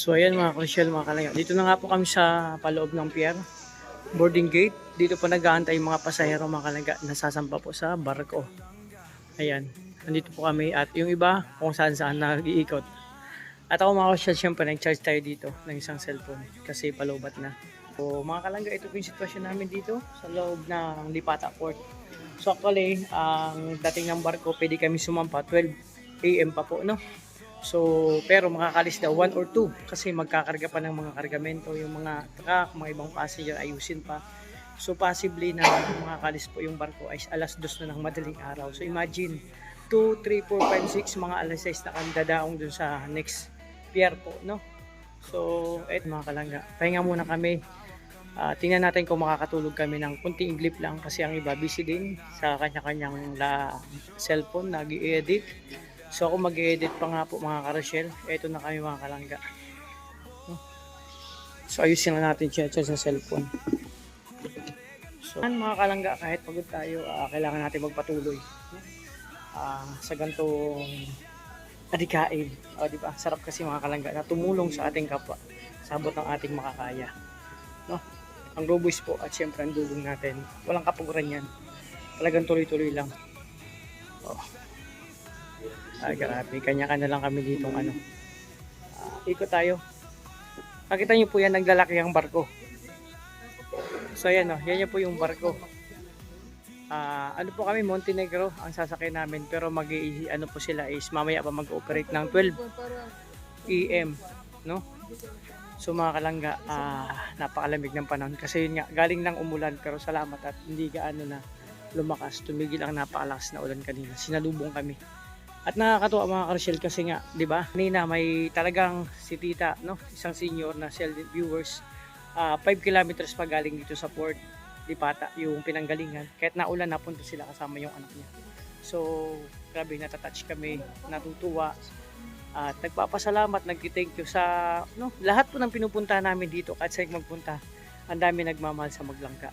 So ayan mga Crucial, mga kalangga. Dito na nga po kami sa paloob ng pier. Boarding gate. Dito po nag-aantay yung mga pasahero mga kalangga na sasampa po sa barko. Ayan. Nandito po kami at yung iba kung saan saan nag-iikot. At ako mga Crucial, syempre nag-charge tayo dito ng isang cellphone kasi paloobat na. So mga kalangga, ito po yung sitwasyon namin dito sa loob ng Lipata Port. So actually, ang dating ng barko, pwede kami sumampa 12 AM pa po, no? So, pero makakalis daw 1 or 2 kasi magkakarga pa ng mga kargamento, yung mga truck, mga ibang passenger ayusin pa. So, possibly na makakalis po yung barko ay alas 2 na ng madaling araw. So, imagine 2, 3, 4, 5, 6 mga alas 6 na kandadaong dun sa next pier po, no? So, eto mga kalangga, pahinga muna kami. Tingnan natin kung makakatulog kami ng kunting iglip lang kasi ang iba busy din sa kanya-kanyang cellphone, nag-i-edit. So ako mag-edit pa nga po mga Karoshel. Ito na kami mga kalangga. So ayusin na natin siya sa cellphone. So mga kalangga, kahit pagod tayo, kailangan natin magpatuloy. Sa gantong adikain. Diba? Sarap kasi mga kalangga na tumulong sa ating kapwa. Sabot ng ating makakaya. No? Ang Roboys po at syempre ang dulong natin. Walang kapuguran yan. Talagang tuloy-tuloy lang. Grabe, kanya-kanya lang kami ditong ikot tayo. Nakita niyo po yan, naglalaki ang barko. So yan yan po yung barko. Ano po kami, Montenegro ang sasakay namin, pero po sila is mamaya pa mag-ooperate ng 12 AM, no? So mga kalangga, napakalamig ng panahon kasi yun nga, galing lang umulan pero salamat at hindi gaano na lumakas. Tumigil ang napakalakas na ulan kanina. Sinalubong kami. At nakakatuwa mga Karoshel kasi nga, 'di ba? Kanina may talagang si Tita, no? Isang senior na viewers, 5 kilometers pa galing dito sa Port Lipata, yung pinanggalingan. Kahit naulan, napunta sila kasama yung anak niya. So, grabe, natatouch kami, natutuwa. At nagpapasalamat, nag-thank you sa lahat po ng pinupunta namin dito. Kahit saan magpunta, ang dami nagmamahal sa Maglangka.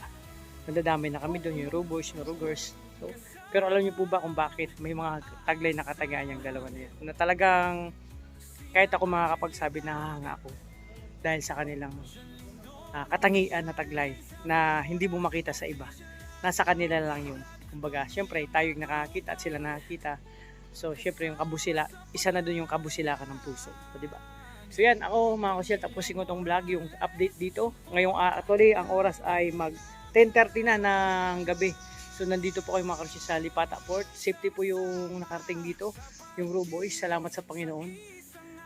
Nadadami na kami doon, yung Roboys, yung Rugers. So, pero alam niyo po ba kung bakit may mga taglay na katagaan yung dalawa na yan? Na talagang kahit ako makakapagsabi na hanga ako dahil sa kanilang katangian na taglay na hindi mo makita sa iba. Nasa kanila lang yun. Kumbaga, syempre tayo yung nakakita at sila nakakita. So, syempre yung kabusila, isa na doon yung kabusilakan ng puso. So, diba? So, yan. Ako, mga Kusyel, tapusin ko tong vlog, yung update dito. Ngayong, actually, ang oras ay 10:30 na ng gabi. So, nandito po kayo mga Kusyel sa Lipata Port. Safety po yung nakarating dito, yung Roboys. Salamat sa Panginoon.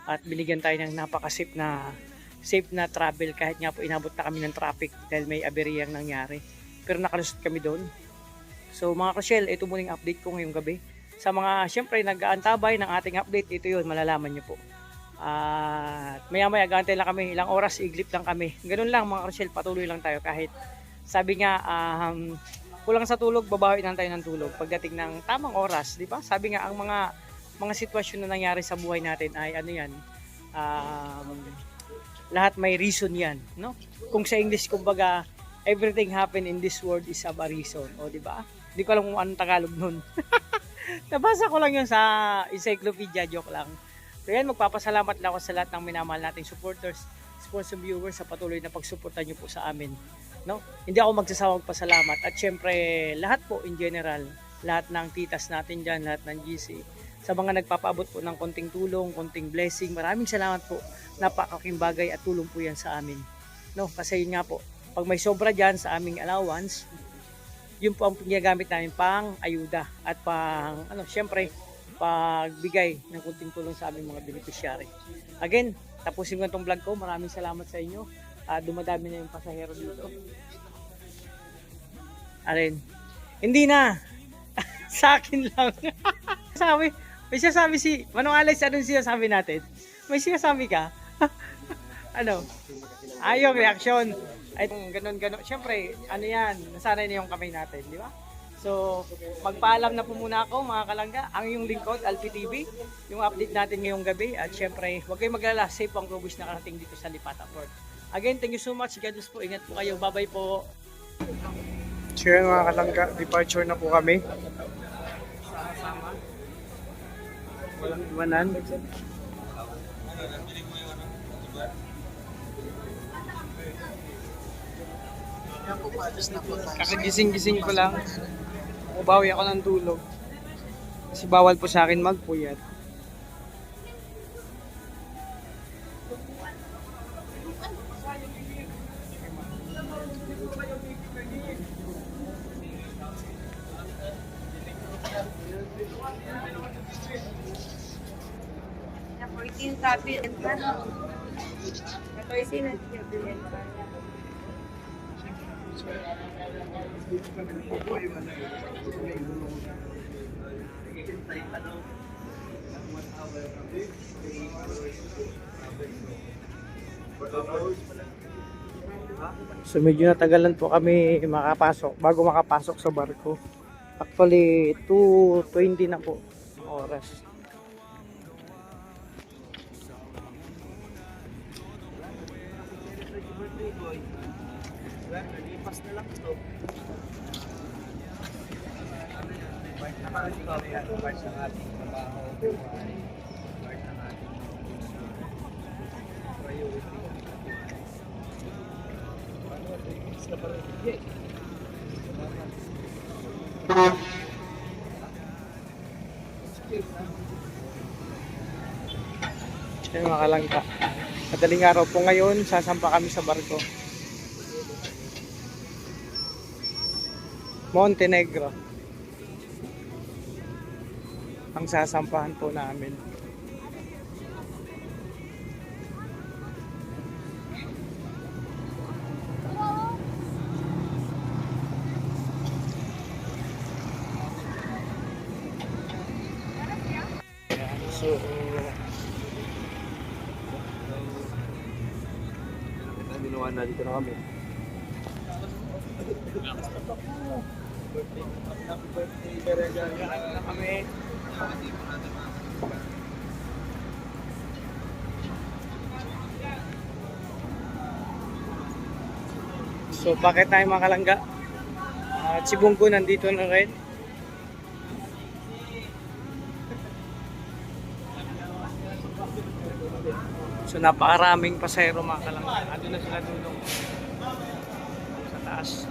At binigyan tayo ng napaka-safe na travel kahit nga po inabot na kami ng traffic dahil may aberiyang nangyari. Pero nakalusot kami doon. So, mga Kusyel, ito muna yung update ko ngayong gabi. Sa mga syempre nag-aantabay ng ating update, ito yun, malalaman nyo po. At maya-maya gantay lang kami, ilang oras, iglip lang kami. Ganun lang mga Rochelle, patuloy lang tayo kahit sabi nga, kulang sa tulog, babawi lang tayo ng tulog pagdating ng tamang oras, di ba? Sabi nga, ang mga sitwasyon na nangyari sa buhay natin ay yan, lahat may reason yan, no? Kung sa English, kumbaga, everything happen in this world is of a reason, o di ba? Hindi ko alam kung anong Tagalog nun. Nabasa ko lang yun sa encyclopedia, joke lang. So yan, magpapasalamat lang ako sa lahat ng minamahal nating supporters, sponsor viewers sa patuloy na pagsuporta nyo po sa amin. No? Hindi ako magsasawang pasalamat. At syempre, lahat po in general, lahat ng titas natin dyan, lahat ng GC, sa mga nagpapaabot po ng konting tulong, konting blessing, maraming salamat po. Napakaking bagay at tulong po yan sa amin. No? Kasi yun nga po, pag may sobra dyan sa aming allowance, yun po ang ginagamit namin pang ayuda at pang syempre pagbigay ng kunting tulong sa aming mga beneficiary. Again, tapusin ko itong vlog ko. Maraming salamat sa inyo. Dumadami na yung pasahero dito. Hindi na. Sa akin lang. May sinasabi si Manong Alex, anong sinasabi natin? May sinasabi ka? Yung reaction. Ay, ganun. Siyempre, yan, nasanay na yung kamay natin, di ba? So, magpaalam na po muna ako, mga kalangga. Ang yung lingkod, Alpi TV, yung update natin ngayong gabi. At siyempre, huwag kayong maglala, safe ang Roboys na karating dito sa Lipata Port. Again, thank you so much. God bless po. Ingat po kayo. Bye-bye po. So, yan mga kalangga, departure na po kami. Walang iwanan. Kakagising-gising ko lang. Ubawi ako ng tulog. Kasi bawal po sa akin magpuyat. So medyo natagalan po kami makapasok, bago makapasok sa barko. Actually 2:20 na po oras. Yan mga kalangka. Madaling araw po ngayon, sasampa kami sa barko. Montenegro. Ang sasampahan po namin. So, ginawa na dito na kami. So, bakit tayo mga kalangga? At si Bungko nandito na rin. So napakaraming pasahero mga kalangga. Ando na sila dulong sa taas.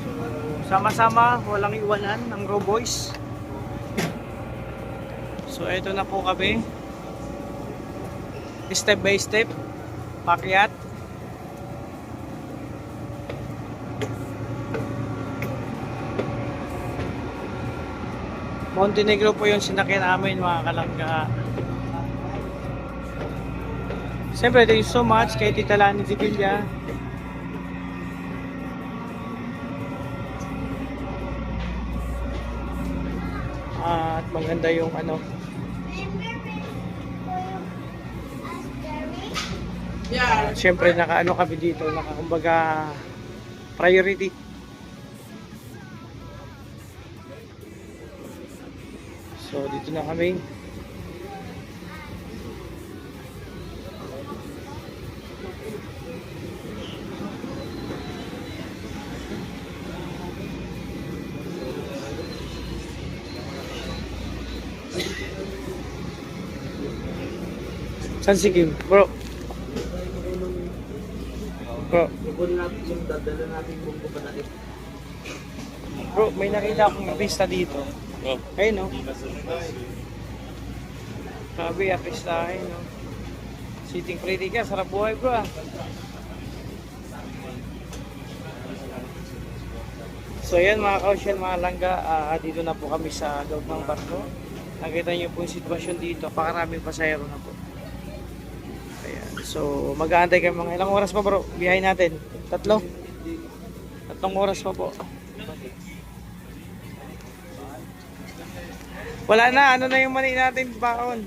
So sama-sama, walang iwanan ng Row Boys. So ito na po kami. Step by step. Pakyat. Montenegro po yung sinakyan namin mga kalangga. Siyempre, thank you so much kay Tita Lani Zibilla. At maganda yung ano. Siyempre, naka-ano kami dito, naka-kumbaga priority. So, dito na kami. Saan si Kim? Bro. Bro. Bro, may nakita akong pista dito. Ayun no. Sabi, apistahin no. Sitting pretty ka, sarap buhay bro ah. So yan mga kausyal, mga langga, dito na po kami sa loob ng barko. Nakita niyo po yung sitwasyon dito, pakaraming pasahero na po. So, mag-aantay kami mga ilang oras pa bro, biyahe natin. 3 oras pa po. Wala na, ano na yung mali natin baon.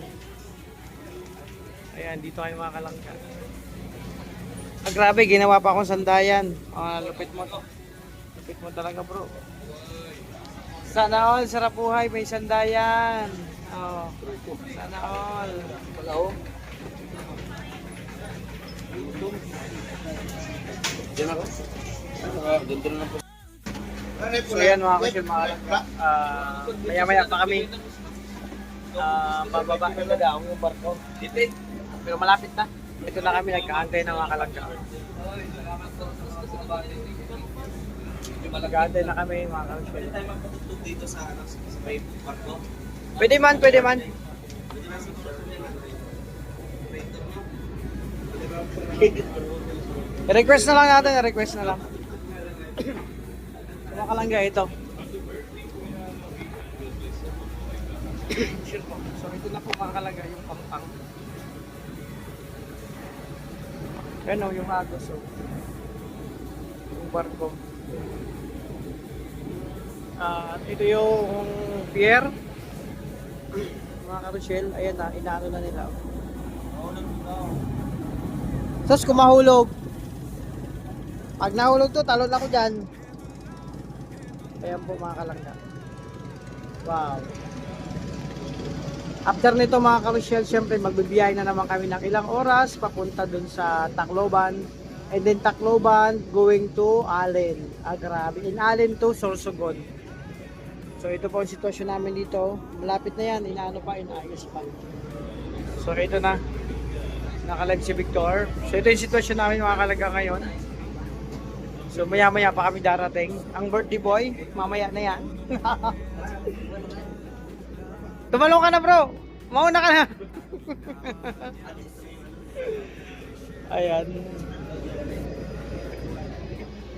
Ayan, dito kayo mga kalangka. Grabe, ginawa pa akong sandayan. Lupit mo to. Lupit mo talaga bro. Sana all, sarap buhay, may sandayan. Oh, sana all. Hello. So yan mga kasyal, mga kalangga, maya-maya pa kami pababa na yung barko, pero malapit na. Ito na kami, nagkaantay ng mga kalangga. Mag-aantay na kami mga ka-Rochelle. Pwede tayo magpatutog dito sa may barko. Pwede man, pwede man. Pwede na sa I-request na lang natin, i-request na lang. Mga kalangga ito. Sure po. So ito na po mga kalangga yung pampang. Yan o, yung agos o. Yung barko. Ito yung pier. Mga ka-Rochelle, ayan na, inaano na nila. Sos, kung mahulog. Pag nahulog to, talon ako dyan. Ayan po mga kalangga. Wow. After nito mga ka-Rochelle, syempre magbibiyahe na naman kami ng ilang oras papunta dun sa Tacloban. And then Tacloban going to Allen. Grabe. In Allen to Sorsogon. So ito po ang sitwasyon namin dito. Malapit na yan. Inaano pa, inayos pa. So ito na. Naka-live si Victor. So ito yung sitwasyon namin mga kalangga ngayon. So maya-maya pa kami darating. Ang birthday boy, mamaya na yan. Tumalong ka na bro! Mauna ka na! Ayan.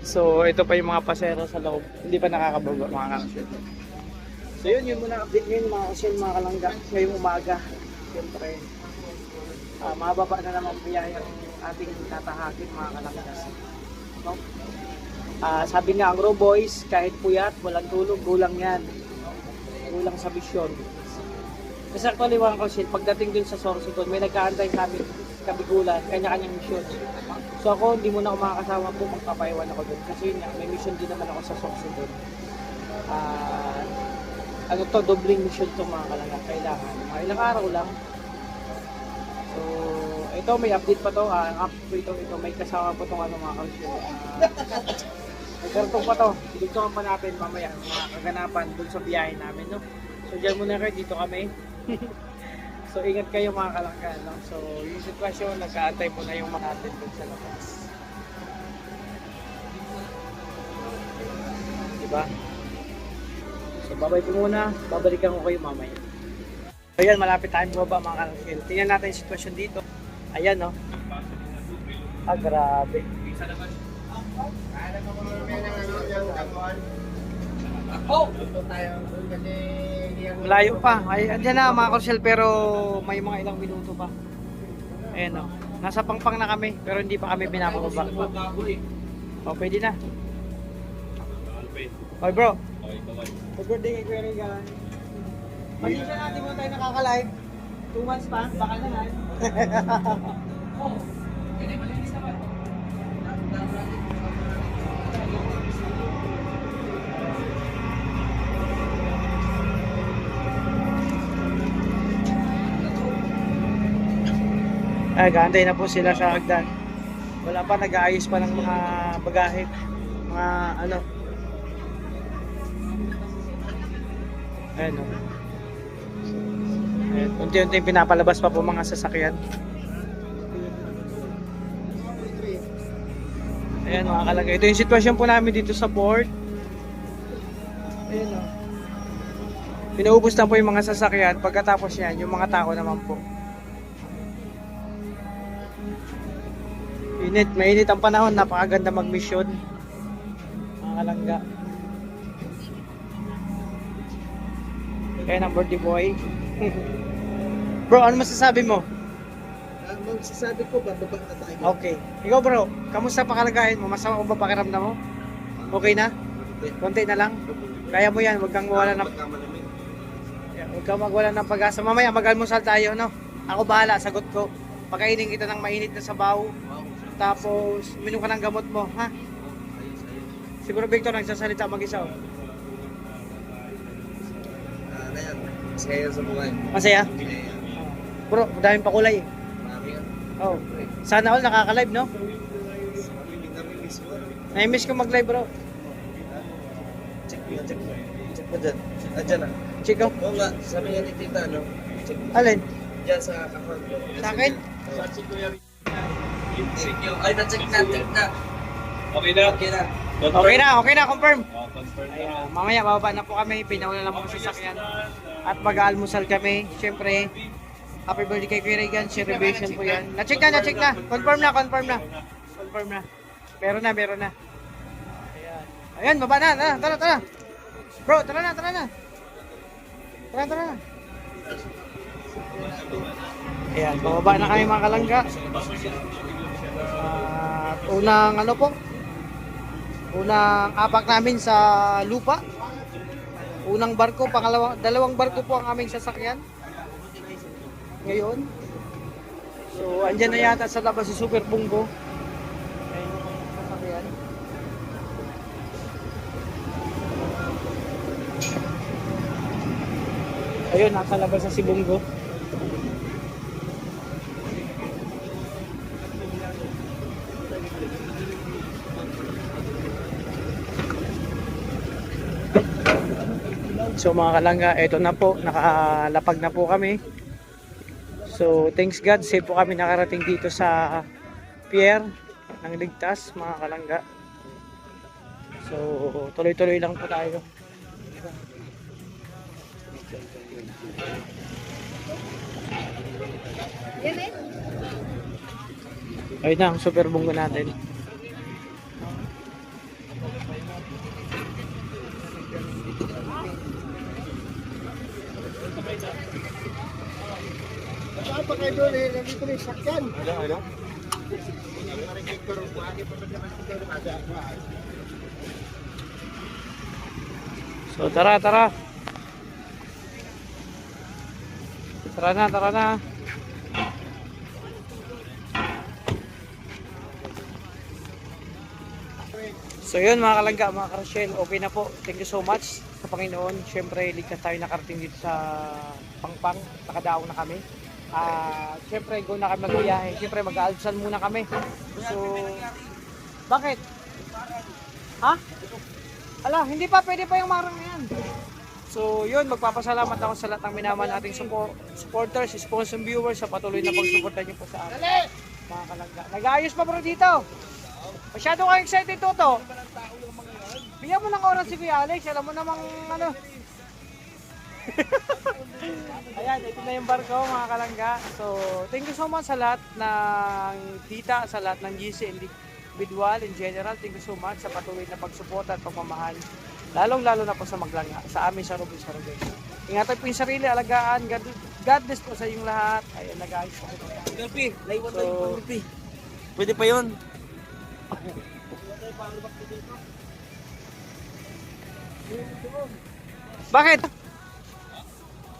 So ito pa yung mga pasero sa loob. Hindi pa nakakababa mga ka-Rochelle. So yun muna update ngayon mga ka-Rochelle, mga kalangga. Ngayong umaga. Siyempre. Mababa na naman biyaya ang ating tatahakin mga kalangga. No? Sabi nga ang Raw Boys, kahit puyat, walang tulog, gulang yan. Gulang sa misyon. Kasi actually mga ka-Rochelle, pagdating dun sa Sorsogon, may nag-aantay sa amin kabigulan, kanya-kanyang misyon. So ako, hindi muna ako makakasama po, magpapaiwan ako dun. Kasi yun nga, may mission din naman ako sa Sorsogon. Ano to, dobling mission to mga kalangga. Kailangan, mga ilang araw lang. So, ito may update pa to. Ito may kasama po itong ano mga ka-Rochelle. Nagkartong pa to. Dito pa natin mamaya mga kaganapan dun sa biyahe namin, no? So, dyan muna kayo. Dito kami. So, ingat kayo mga kalangga, no? So, yung sitwasyon, nag-aantay po na yung mga atin dun sa labas. Diba? So, babay po muna. Babalikan ko kayo mamaya. So, yan. Malapit tayong baba mga kalangga. Tingnan natin yung sitwasyon dito. Ayan, no? Grabe. Malayo pa. Ay, andyan na mga ka-Rochelle, pero may mga ilang minuto pa. Ayan o. Nasa pangpang na kami, pero hindi pa kami pinapababa. O, pwede na. Okay bro. Happy birthday kay Kuya Regan. Pasensya na, di mo tayo nakaka-live. 2 months pa, baka naman. Gantay na po sila sa hagdan. Wala pa, nag-aayos pa ng mga bagahe. Mga ano. Ayan o. Ayan, unti-unti pinapalabas pa po mga sasakyan. Ayan mga kalangga. Ito yung sitwasyon po namin dito sa port. Ayan o. Pinaubos na po yung mga sasakyan. Pagkatapos yan, yung mga tao naman po. Mainit ang panahon, napakaganda mag-mission. Mga kalangga. Kaya ng birthday boy. Bro, ano masasabi mo? Ang masasabi ko, bababa na tayo. Okay. Ikaw bro, kamusta pakalagayan mo? Masama ko ba pakiramdam mo? Okay na? Konti na lang? Kaya mo yan, huwag kang mawala ng... Huwag kang magwala ng pag-asa. Mamaya mag-almusal tayo, no? Ako bahala, sagot ko. Pakainin kita ng mainit na sabaw. Tapos, uminom ka ng gamot mo, ha? Siguro Victor, nagsasalita mag-isa, oh. Ayan, masaya sa buhay. Masaya? Bro, daming pakulay. Marami yan. Oh. Sana all nakaka-live, no? Nami-miss ko. Na-miss ko mag-live, bro. Check mo dyan. Dyan na. Chico, Oo nga, sabi nga ni tita, no? Check mo. alin? Dyan sa kakon. Sa akin? Ay, na-check na. Okay na. Okay na. Okay na, confirm. Confirm na. Ayan, mamaya bababa na po kami, pinauna lang po sa sasakyan. At mag-aalmusal kami. Siyempre, happy birthday kay Kuya Regan, celebration po yan. Na-check na. Confirm na. Confirm na. Meron na. Ayan, baba na. Tara. Bro, tara na. Tara. Ayan, bababa na kami mga kalangga. Unang apak namin sa lupa. Unang barko, dalawang barko po ang aming sasakyan. Ngayon. So, andyan na yata sa labas si Super Bungo. Ayun yung sasakyan. Ayun, nasa labas na si Bungo. So mga kalangga, eto na po, nakalapag na po kami. So thanks God, safe po kami nakarating dito sa pier ng ligtas mga kalangga. So tuloy-tuloy lang po tayo. Ayun na, ang super bungo natin. Saan pa kayo doon eh? Nandito na yung sakyan. Ano? So tara. Tara na. So yun mga kalangga, mga Karshel, okay na po. Thank you so much sa Panginoon. Siyempre, ligtas tayo nakarating dito sa Pangpang. Nakadaong na kami. Siyempre, go na kami magbiyahe. Siyempre, mag-aalmusal muna kami. So, bakit? Ha? Ala, hindi pa, pwede pa yung marang yan. So, yun, magpapasalamat ako sa lahat ng minamahal nating supporters, sponsor viewers sa patuloy na pagsuporta niyo po sa akin. Mga kalangga. Nag-aayos pa bro dito. Masyado kang excited, Toto. Bigyan mo ng oras si Kuya Alex. Alam mo namang ano. Ayan, ito na yung barko mga kalangga. So, thank you so much sa lahat ng tita, sa lahat ng GC individual in general. Thank you so much sa patuloy na pagsuporta at pagmamahal. Lalong-lalo na po sa maglanga, sa amin sa Rubens Carugay. Ingatan po yung sarili, alagaan. God bless po sa inyong lahat. Ayan, nag-ayos po. Galpi, laiwan tayo yung Galpi. Pwede pa yun. Bakit?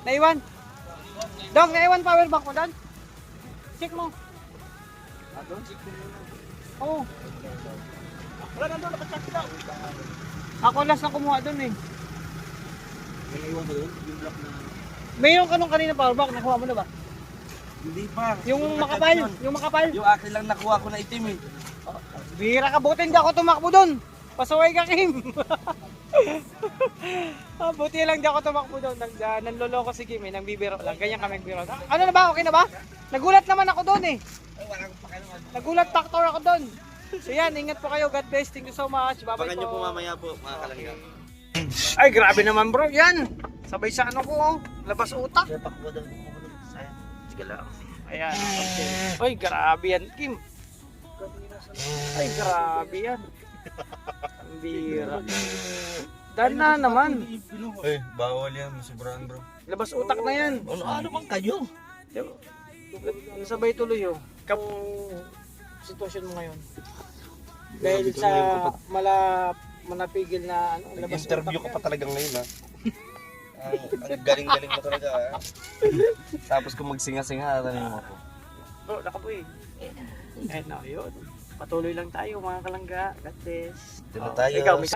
Naiwan? Dong, naiwan power bank mo doon? Check mo. Oo. Wala na doon, nakacheck na. Ako last na kumuha doon eh. May naiwan doon, yung block na... Mayroon ka nung kanina power bank, nakuha mo na ba? Hindi pa. Yung makapal. Yung akin lang nakuha ko na itim eh. Bihira ka, buti hindi ako tumakbo doon. Pasaway ka, Kim. Buti lang di ako tumakbo doon. Nanloloko si Kim eh, nang bibiro lang. Ganyan kami nagbiro. Ano na ba? Okay na ba? Nagulat naman ako doon eh. Nagulat factor ako doon. So yan, ingat po kayo. God bless. Thank you so much. Bye-bye Pakan nyo po po. mamaya po, mga kalangga. Ay, grabe naman bro. Yan. Sabay sa ano ko. Oh. Labas utak. Pakbo daw. Sige lang. Ayan. Okay. Ay, grabe yan, Kim. Ay, grabe yan. Ang bira. Dana naman. Eh, bawal yan. Sobrang bro. Labas utak na yan. Ano bang kayo? Nasabay tuloy oh. Sitwasyon mo ngayon. Dahil sa manapigil na ano, labas Interview utak ka pa talaga ngayon ha. Ang galing-galing mo talaga ha. Tapos kung magsinga-singa, tanong mo ako. Bro, nakapoy. Eh, no, yun. Patuloy lang tayo mga kalangga. God bless. Dito na tayo. Ikaw, may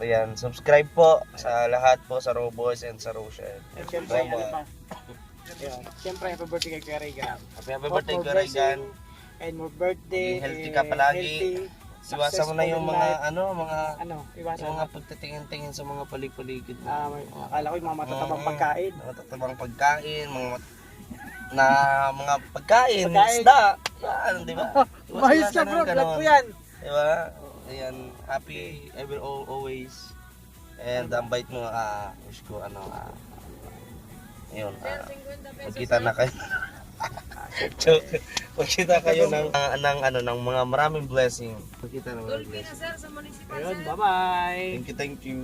Ayan, subscribe po sa lahat po, sa Roboys and sa Rochelle. And syempre, ano pa? Ayan, syempre, happy birthday kay Kuya Regan. Happy birthday, Kuya Regan. And more birthday. Healthy ka palagi. Iwasan mo na yung mga iwasan yung mga pagtitingin-tingin sa mga palig-paligid mo. Akala ko yung mga matatabang pagkain. Matatabang pagkain, mga pagkain, Pagkain. isda. Yan, di ba? Mahis ka bro, vlog ko yan. Di ba? Ayan, happy ever always. And ang bait mo, wish ko ayun, magkita na kayo. Joke. Magkita kayo ng mga maraming blessing. Magkita na mga blessing. Ayun, bye-bye! Thank you, thank you.